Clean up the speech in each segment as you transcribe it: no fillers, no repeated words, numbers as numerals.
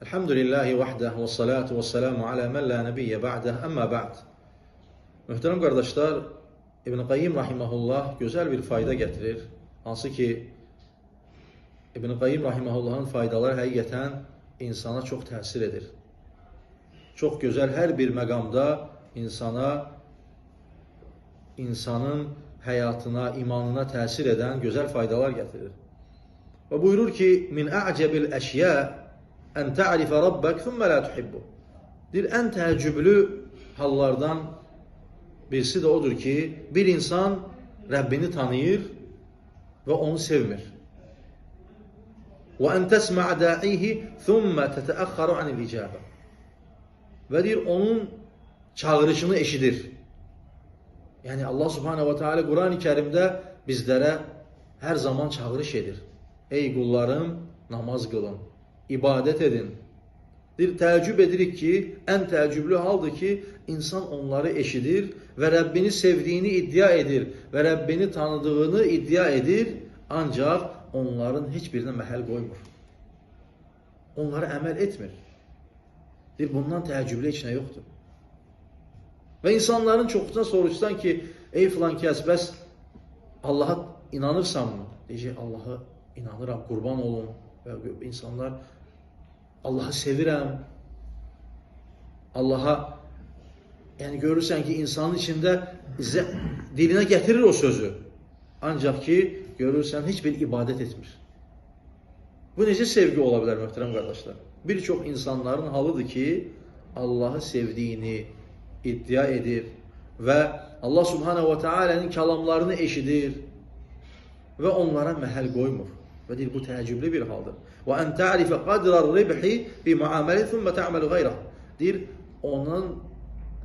Elhamdülillahi vahdah və salatu və selamu alə mən la nebiyyə ba'dah, əmmə ba'd. Möhtərəm qardaşlar, İbn Qayyim rahiməhullah gözəl bir fayda gətirir. Hansı ki, İbn Qayyim rahiməhullahın faydaları həqiqətən insana çox təsir edir. Çox gözəl hər bir məqamda insanın həyatına, imanına təsir edən gözəl faydalar gətirir. Və buyurur ki, min a'cebil əşyə ən ta'rifə rabbək thumma la tuhibbu. Deyir, ən təəccüblü hallardan birisi də odur ki, bir insan Rəbbini tanıyır və onu sevmir. Və ən təsmə'ə da'ihi thumma tətəəxxaru anil icabə. Və deyir, onun çağırışını eşidir. Yəni Allah Subhanahu wa Ta'ala Quran-ı Kərimdə bizlərə hər zaman çağırış edir. Ey qullarım, namaz qılın, ibadət edin. Deyir, təəccüb edirik ki, ən təəccüblü haldır ki, insan onları eşidir və Rəbbini sevdiyini iddia edir və Rəbbini tanıdığını iddia edir, ancaq onların heç birinə məhəl qoymur. Onları əməl etmir. Deyir, bundan təəccüblü heç nə yoxdur. Və insanların çoxuna soruşsan ki, ey filan kəs, bəs Allaha inanırsanmı? Deyəcək, Allaha inanıram, qurban olun. Və insanlar, Allahı sevirəm. Allaha, yəni görürsən ki, insanın içində dilinə gətirir o sözü. Ancaq ki, görürsən, heç bir ibadət etmir. Bu necə sevgi ola bilər, möhtərəm qardaşlar? Bir çox insanların halıdır ki, Allahı sevdiyini iddia edir və Allah Subhanahu wa Ta'ala'nın kəlamlarını eşidir və onlara məhəl qoymur. Və deyir, bu təəccüblü bir haldır. Və ən ta'rifə qadrar ribhi bi muaməli thumma ta'malu qayrah. Deyir, onun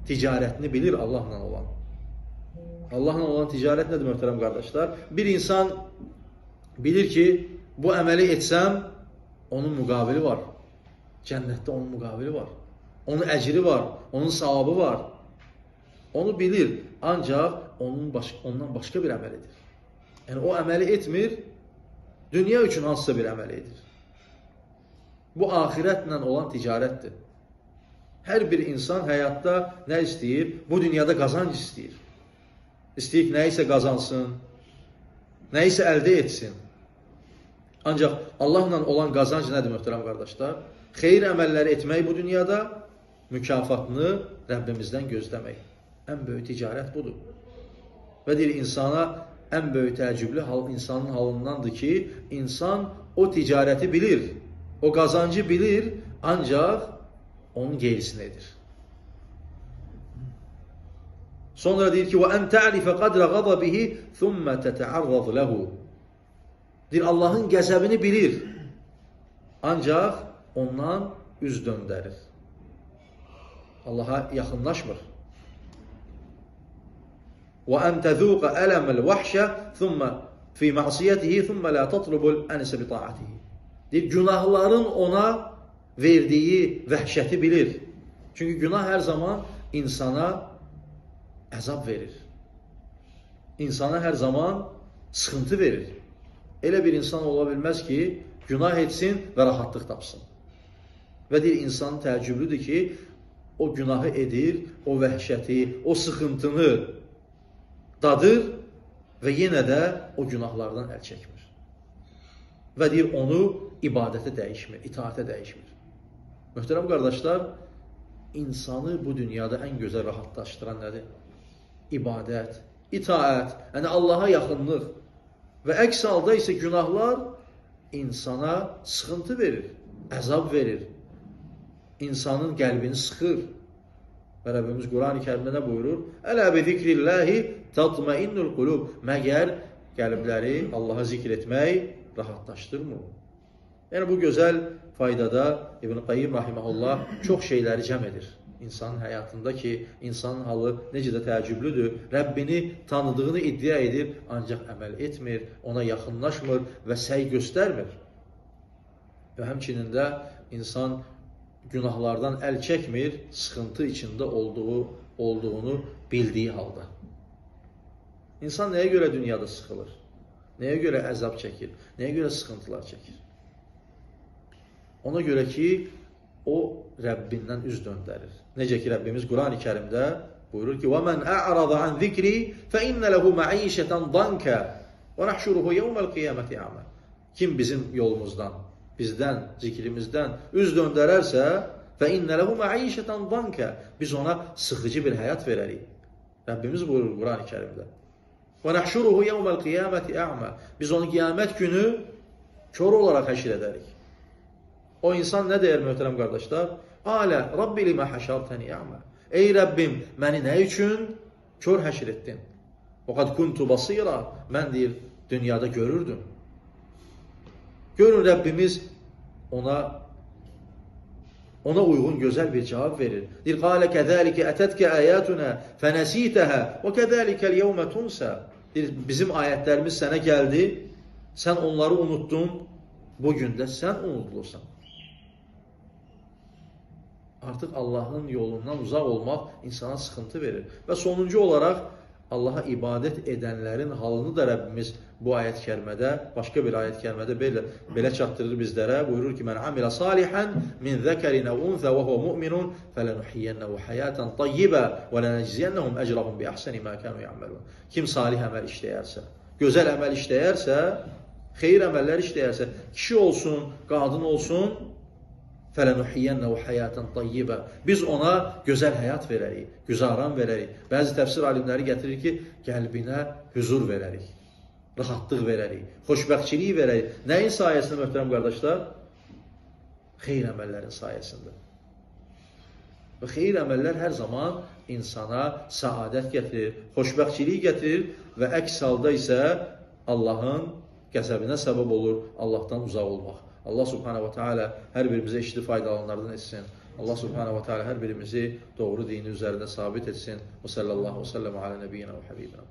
ticarətini bilir Allahla olan. Allahla olan ticarət nədir, möhtərəm qardaşlar? Bir insan bilir ki, bu əməli etsəm, onun müqabili var. Cənnətdə onun müqabili var. Onun əcri var, onun savabı var. Onu bilir, ancaq ondan başqa bir əməl edir. Yəni, o əməli etmir, dünya üçün hansısa bir əməl edir. Bu, axirətlə olan ticarətdir. Hər bir insan həyatda nə istəyir? Bu dünyada qazanc istəyir. İstəyir ki, nəyisə qazansın, nəyisə əldə etsin. Ancaq Allahla olan qazanc nədir, möhtərəm qardaşlar? Xeyir əməlləri etmək bu dünyada, mükafatını Rəbbimizdən gözləmək. Ən böyük ticarət budur. Və deyir, insana ən böyük təəccüblü hal insanın halındandır ki, insan o ticarəti bilir, o qazancı bilir, ancaq onun gerisini edir. Sonra deyir ki, وَاَنْ تَعْرِفَ قَدْرَ غَضَبِهِ ثُمَّ تَتَعَرَّضْ لَهُ. Deyir, Allahın qəzəbini bilir, ancaq ondan üz döndərir. Allaha yaxınlaşmır. وَاَنْ تَذُوقَ أَلَمَ الْوَحْشَ ثُمَّ فِي مَعْصِيَتِهِ ثُمَّ لَا تَطْلُبُ الْأَنِسَ بِطَاعَتِهِ. Deyir, günahların ona verdiyi vəhşəti bilir. Çünki günah hər zaman insana əzab verir. İnsana hər zaman sıxıntı verir. Elə bir insan ola bilməz ki, günah etsin və rahatlıq tapsın. Və deyir, insan təəccüblüdür ki, o günahı edir, o vəhşəti, o sıxıntını dadır və yenə də o günahlardan əl çəkmir. Və deyir, onu ibadətə dəyişmir, itaətə dəyişmir. Möhtərəm qardaşlar, insanı bu dünyada ən gözəl rahatlaşdıran nədir? İbadət, itaət, yəni Allaha yaxınlıq. Və əks halda isə günahlar insana sıxıntı verir, əzab verir. İnsanın qəlbini sıxır. Və Rəbbimiz Quran-ı Kərimdə nə buyurur? Ələ bi zikrillahi tatmainnul qulub. Məgər qəlbləri Allaha zikr etmək rahatlaşdırmır. Yəni bu gözəl faydada İbn Qayyim rahiməhullah çox şeyləri cəm edir. İnsanın həyatında ki, insanın halı necə də təəccüblüdür. Rəbbini tanıdığını iddia edir, ancaq əməl etmir, ona yaxınlaşmır və səy göstərmir. Və həmçinin də insan günahlardan əl çəkmir, sıxıntı içində olduğunu bildiyi halda. İnsan nəyə görə dünyada sıxılır? Nəyə görə əzab çəkir? Nəyə görə sıxıntılar çəkir? Ona görə ki, o Rəbbindən üz döndərir. Necə ki, Rəbbimiz Quran-ı Kərimdə buyurur ki, وَمَنْ أَعْرَضَ عَنْ ذِكْرِي فَإِنَّ لَهُ مَعِيشَةً ضَنْكَ وَنَحْشُرُهُ يَوْمَ الْقِيَامَةِ أَعْمَى. Kim bizim yolumuzdan, bizdən, zikrimizdən üz döndərərsə, فَإِنَّ لَهُ مَعِيشَةً ضَنْكَ biz ona sıxıcı bir həyat verərik. Rəbbimiz buyurur Quran-ı Kərimdə. وَنَحْشُرُهُ يَوْمَ الْقِيَامَةِ أَعْمَى biz onu qiyamət günü kör olaraq həşr edərik. O insan nə deyər möhtərəm qardaşlar? Alə, Rabbi limə həşərtəni ə'mə. Ey Rəbbim, məni nə üçün kör həşr etdin? O qad kuntu basira. Mən deyir, dünyada görürdüm. Görün Rəbbimiz ona uyğun gözəl bir cavab verir. Deyir, qalə kəzəlikə ətətkə əyətünə fənəsitəhə və kəzəlikəl yevmə tunsə. Deyir, bizim ayətlərimiz sənə gəldi, sən onları unuttun, bugün də sən unutulursan. Artıq Allahın yolundan uzaq olmaq insana sıxıntı verir. Və sonuncu olaraq, Allaha ibadət edənlərin halını da Rəbbimiz bu ayət kərmədə, başqa bir ayət kərmədə belə çatdırır bizlərə. Buyurur ki, Mən amilə salihən min zəkərinə unzə və huvə mu'minun fələnuhiyyənnəhu həyətən tayyibə və lənəcziyyənnəhum əcrahum bi əhsəni mə kənu ya'məlun. Kim salih əməl işləyərsə, gözəl əməl işləyərsə, xeyir əməllər işləyərsə, kişi olsun, qadın olsun, fələnuhiyyənnəhu həyətən tayyibə. Biz ona gözəl həyat verərik, güzaran verərik. Bəzi təfsir alimləri gətirir ki, qəlbinə hüzur verərik, rahatlıq verərik, xoşbəxtçilik verərik. Nəyin sayəsində möhtərəm qardaşlar? Xeyir əməllərin sayəsində. Və xeyir əməllər hər zaman insana səadət gətirir, xoşbəxtçilik gətirir və əks halda isə Allahın qəzəbinə səbəb olur, Allahdan uzaq olmaq. Allah subhanahu wa ta'ala hər birimizə eşitli faydalanlardan etsin. Allah subhanahu wa ta'ala hər birimizi doğru dini üzərində sabit etsin. Və sallallahu və səlləm alə nəbiyyina və həbibina.